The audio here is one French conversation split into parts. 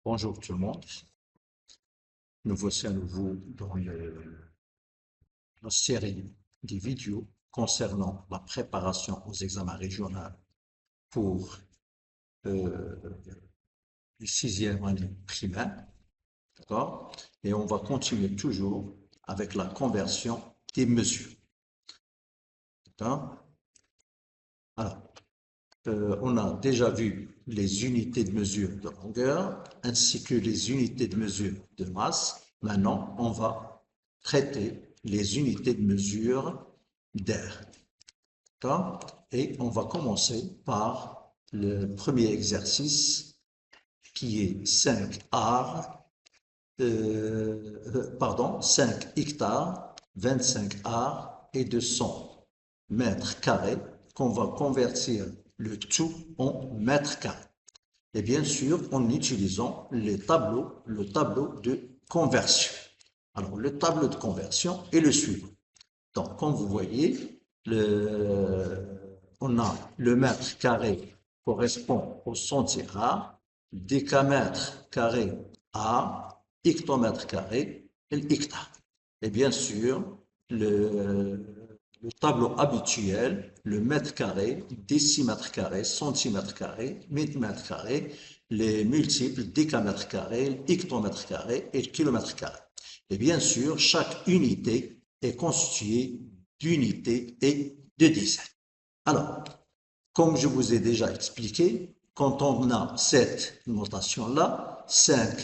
Bonjour tout le monde. Nous voici à nouveau dans la série des vidéos concernant la préparation aux examens régionaux pour euh, les sixième année primaire. D'accord? Et on va continuer toujours avec la conversion des mesures. D'accord? Alors, on a déjà vu les unités de mesure de longueur ainsi que les unités de mesure de masse. Maintenant, on va traiter les unités de mesure d'air. Et on va commencer par le premier exercice qui est 5 hectares, 25 arts et 200 mètres carrés qu'on va convertir le tout en mètres carrés. Et bien sûr, en utilisant le tableau de conversion. Alors, le tableau de conversion est le suivant. Donc, comme vous voyez, on a le mètre carré correspond au centimètre, décamètre carré à hectomètre carré et l'hectare. Et bien sûr, le tableau habituel, le mètre carré, décimètre carré, centimètre carré, millimètre carré, les multiples décamètre carré, hectomètre carré et le kilomètre carré. Et bien sûr, chaque unité est constituée d'unités et de dizaines. Alors, comme je vous ai déjà expliqué, quand on a cette notation-là, 5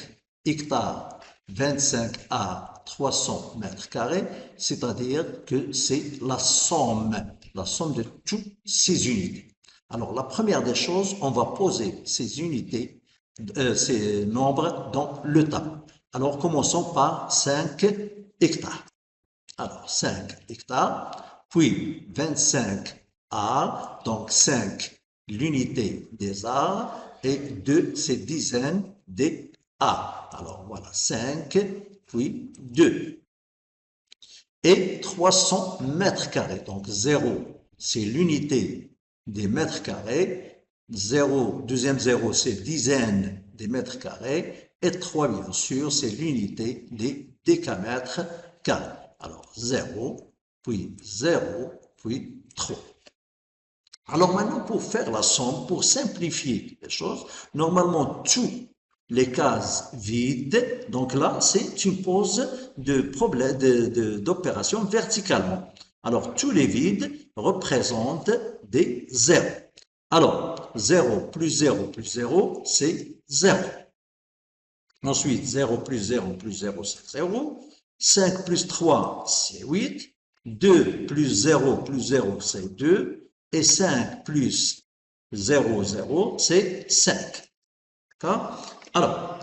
hectares, 25 à 300 mètres carrés, c'est-à-dire que c'est la somme de toutes ces unités. Alors, la première des choses, on va poser ces unités, ces nombres dans le tableau. Alors, commençons par 5 hectares. Alors, 5 hectares, puis 25 arts, donc 5 l'unité des arts, et 2 c'est dizaines des arts. Alors, voilà, 5, puis 2. Et 300 mètres carrés, donc 0, c'est l'unité des mètres carrés, 0, deuxième 0, c'est dizaines des mètres carrés, et 3, bien sûr, c'est l'unité des décamètres carrés. Alors, 0, puis 0, puis 3. Alors maintenant, pour faire la somme, pour simplifier les choses, normalement, toutes les cases vides, donc là, c'est une pose de problème d'opération verticalement. Alors, tous les vides représentent des zéros. Alors, 0 plus 0 plus 0, c'est 0. Ensuite, 0 plus 0 plus 0, c'est 0. 5 plus 3, c'est 8. 2 plus 0 plus 0, c'est 2. Et 5 plus 0, 0, c'est 5. D'accord? Alors,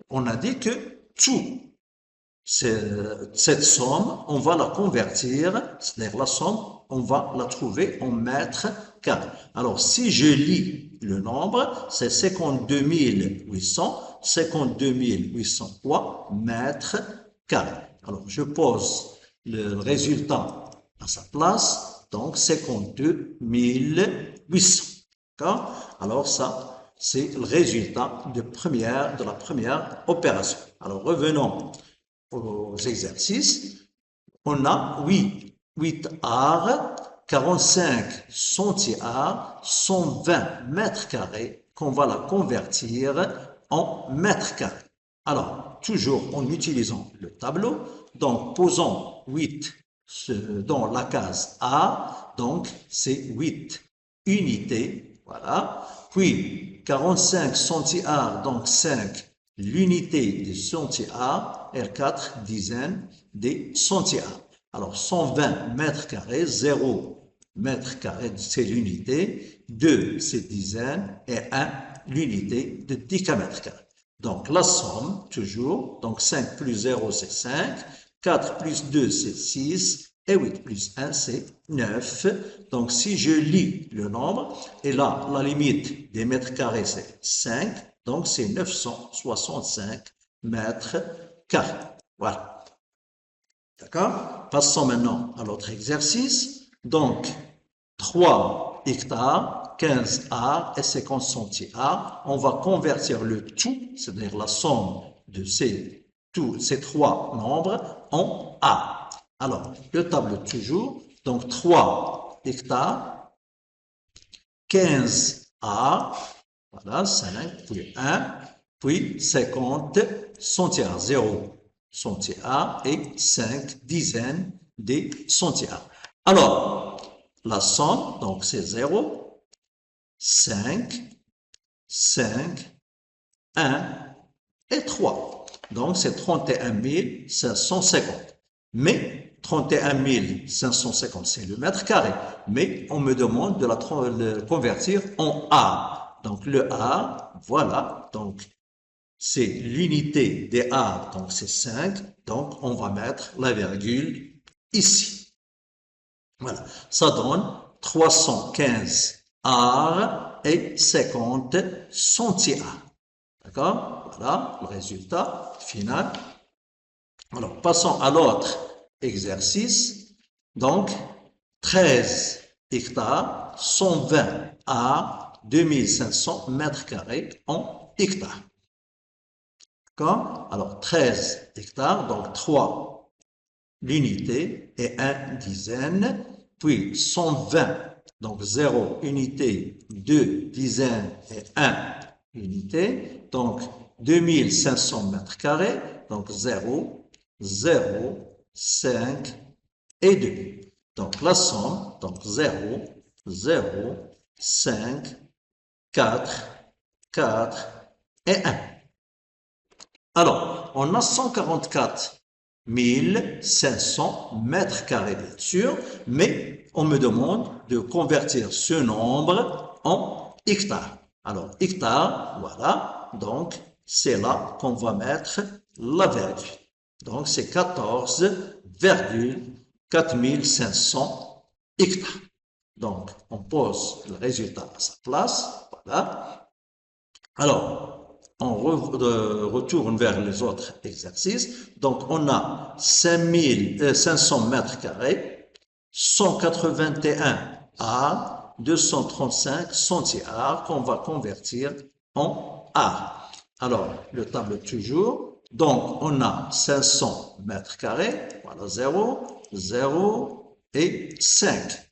on a dit que tout, cette somme, on va la convertir, c'est-à-dire la somme, on va la trouver en mètres carrés. Alors, si je lis le nombre, c'est 52 800, 52 803 mètres carrés. Alors, je pose le résultat à sa place, donc 52 800. D'accord? Alors, ça, c'est le résultat de la première opération. Alors, revenons aux exercices. On a 8 arts, 45 centi-arts, 120 mètres carrés qu'on va la convertir en mètres carrés. Alors, toujours en utilisant le tableau, donc posons 8 dans la case A, donc c'est 8 unités, voilà. Puis 45 centi-arts, donc 5 l'unité des centi-arts, R4 dizaines des centi-arts. Alors 120 mètres carrés, 0 mètre carré, c'est l'unité, 2 c'est dizaines et 1 l'unité de décamètre carré. Donc la somme, toujours, donc 5 plus 0 c'est 5, 4 plus 2 c'est 6, et 8 plus 1 c'est 9. Donc si je lis le nombre, et là la limite des mètres carrés c'est 5, donc c'est 965 mètres carrés. Voilà. D'accord? Passons maintenant à l'autre exercice. Donc 3 hectares, 15 arts et 50 centi-arts. On va convertir le tout, c'est-à-dire la somme de ces trois nombres, en arts. Alors, le tableau toujours. Donc, 3 hectares, 15 arts, voilà, 5, puis 1, puis 50 centi-arts, 0 centi-arts et 5 dizaines des centi-arts. Alors, la somme, donc c'est 0, 5, 5, 1 et 3. Donc, c'est 31 550. Mais 31 550, c'est le mètre carré. Mais on me demande de le convertir en A. Donc, le A, voilà. Donc, c'est l'unité des A. Donc, c'est 5. Donc, on va mettre la virgule ici. Voilà. Ça donne 315 arts et 50 centi-arts. D'accord? Voilà le résultat final. Alors, passons à l'autre exercice. Donc, 13 hectares, 120 à 2500 mètres carrés en hectares. D'accord? Alors, 13 hectares, donc 3 l'unité et 1 dizaine, puis 120, donc 0 unité, 2 dizaines et 1 unité, donc 2500 mètres carrés, donc 0, 0, 5 et 2. Donc la somme, donc 0, 0, 5, 4, 4 et 1. Alors, on a 144 500 mètres carrés, bien sûr, mais on me demande de convertir ce nombre en hectares. Alors, hectares, voilà, donc c'est là qu'on va mettre la virgule. Donc, c'est 14,4500 hectares. Donc, on pose le résultat à sa place, voilà. Alors, on retourne vers les autres exercices. Donc, on a 500 mètres carrés, 181 arts, 235 centi-arts qu'on va convertir en arts. Alors, le tableau toujours. Donc, on a 500 mètres carrés, voilà 0, 0 et 5.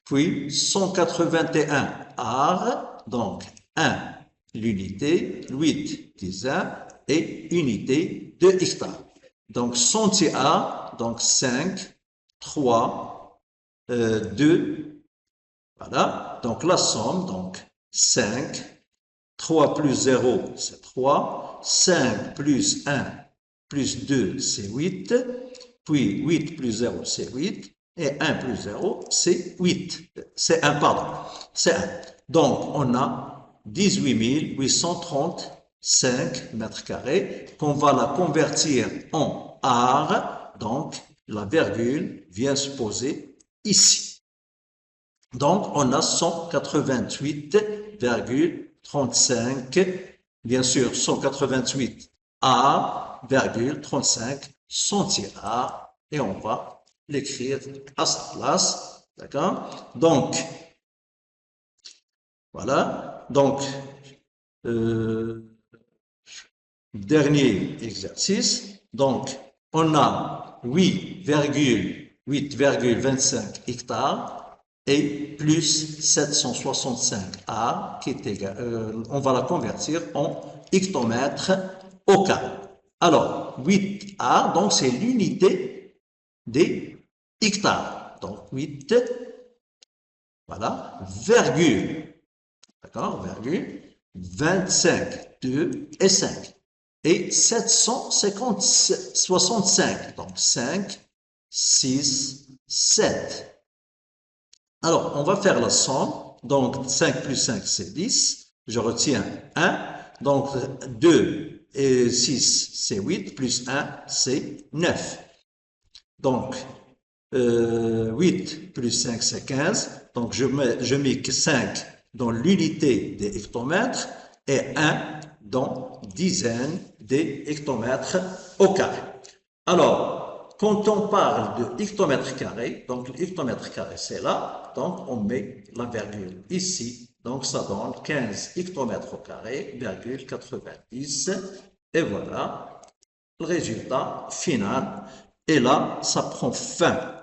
Puis, 181 arts, donc 1 l'unité, 8 dizaines et unité de hectares. Donc, centi-arts, donc 5, 3, 2, voilà. Donc, la somme, donc 5, 3 plus 0, c'est 3, 5 plus 1 plus 2, c'est 8, puis 8 plus 0, c'est 8, et 1 plus 0, c'est 8. C'est 1, pardon, c'est 1. Donc, on a 18 835 mètres carrés qu'on va la convertir en arts. Donc, la virgule vient se poser ici. Donc, on a 188,35, bien sûr, 188 arts,35 centi-arts, et on va l'écrire à sa place. D'accord? Donc, voilà. Donc, dernier exercice. Donc, on a 8,25 hectares et plus 765 arts qui est égal, on va la convertir en hectomètres au carré. Alors, 8 arts, donc c'est l'unité des hectares. Donc, 8, voilà, virgule. D'accord, virgule, 25, 2 et 5. Et 765, donc 5, 6, 7. Alors, on va faire la somme. Donc, 5 plus 5, c'est 10. Je retiens 1. Donc, 2 et 6, c'est 8. Plus 1, c'est 9. Donc, 8 plus 5, c'est 15. Donc, je mets 5 dans l'unité des hectomètres et 1 dans dizaines des hectomètres au carré. Alors, quand on parle de hectomètre carré, donc l'hectomètre carré c'est là, donc on met la virgule ici Donc, ça donne 15 hectomètres au carré, 90. Et voilà le résultat final. Et là, ça prend fin.